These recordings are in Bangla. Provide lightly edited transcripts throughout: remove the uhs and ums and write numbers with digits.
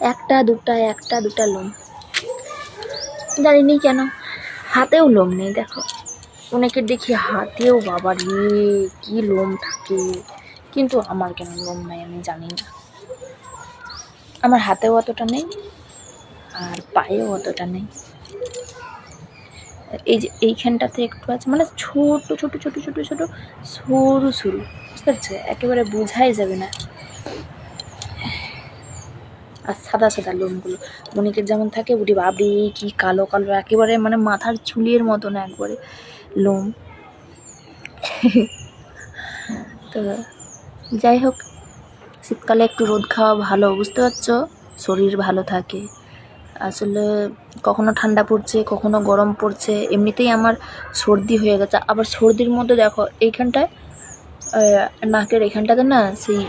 একটা দুটা লোম, জানিনি কেন। হাতেও লোম নেই দেখো, অনেকের দেখি হাতেও বাবা রে কি লোম থাকে, কিন্তু আমার কেন লোম নাই আমি জানি না। আমার হাতেও অতটা নেই আর পায়েও অতটা নেই। এই যে এইখানটাতে একটু আছে, মানে ছোট ছোট ছোট ছোট ছোট সরু সরু, বুঝতে পারছো, একেবারে বোঝাই যাবে না। আর সাদা সাদা লোমগুলো মনিকের যেমন থাকে, বুড়ি বাবরি কি কালো কালো, একেবারে মানে মাথার চুলের মতন একবারে লোম। তো যাই হোক, শীতকালে একটু রোদ খাওয়া ভালো, বুঝতে পারছো, শরীর ভালো থাকে। আসলে কখনো ঠান্ডা পড়ছে কখনো গরম পড়ছে, এমনিতেই আমার সর্দি হয়ে গেছে। আবার সর্দির মধ্যে দেখো এইখানটায় নাকের এখানটাতে না সেই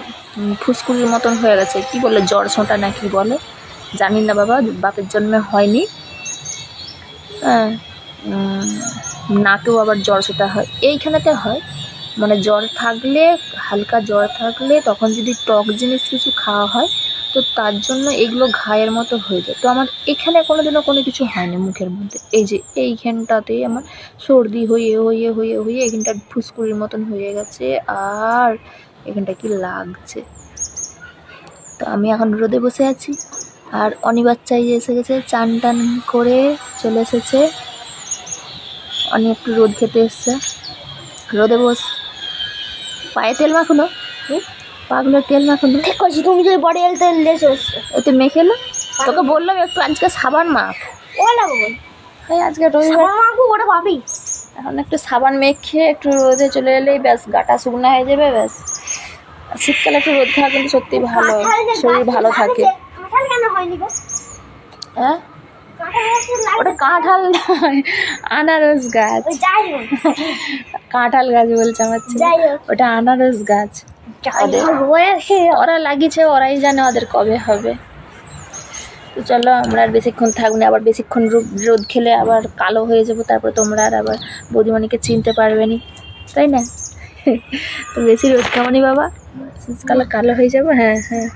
ফুসকুড়ির মতন হয়ে গেছে, কি বলে জ্বর ছোঁটা না কি বলে জানি না বাবা, বাপের জন্মে হয়নি। হ্যাঁ, নাকেও আবার জ্বর ছোটা হয়, এইখানেতে হয়। মানে জ্বর থাকলে, হালকা জ্বর থাকলে তখন যদি টক জিনিস কিছু খাওয়া হয় তো তার জন্য এগুলো ঘায়ের মতো হয়ে যায়। তো আমার এখানে কোনোদিনও কোনো কিছু হয়নি মুখের মধ্যে, এই যে এইখানটাতে আমার সর্দি হয়ে হয়ে হয়ে হয়ে এখানটা ফুসকুড়ির মতন হয়ে গেছে, আর এখানটা কি লাগছে। তো আমি এখন রোদে বসে আছি, আর অনি বাচ্চাই এসে গেছে, চান টান করে চলে এসেছে। অনি একটু রোদ খেতে এসছে, রোদে বস। পায়ে তেল মাখলো, পাগুলো তেল মাখলো, ঠিক করছি। তুমি যদি বডি অয়েল তেল লেসে ওতে মেখে এলো, তোকে বললাম একটু আজকে সাবান মাখ, ও লাগবে ভাই আজকে রবিবার মাখবো, ওটা পাবি। এখন একটু সাবান মেখে একটু রোদে চলে এলেই ব্যাস গাটা শুকনো হয়ে যাবে ব্যাস। শীতকালে একটু রোদ খাওয়া কিন্তু সত্যি ভালো, শরীর ভালো থাকে। হ্যাঁ, ওটা কাঁঠাল নয়, আনারস গাছ। কাঁঠাল গাছ বলছে আমার ছেলে, ওটা আনারস গাছ। ওরা লাগিয়েছে, ওরাই জানে ওদের কবে হবে। তো চলো আমরা আর বেশিক্ষণ থাকবো না, আবার বেশিক্ষণ রোদ খেলে আবার কালো হয়ে যাবো, তারপর তোমরা আর আবার বৌদিমণিকে চিনতে পারবে নি, তাই না? তো বেশি রোদ খাবো নি বাবা, শীতকালে কালো হয়ে যাবো। হ্যাঁ হ্যাঁ।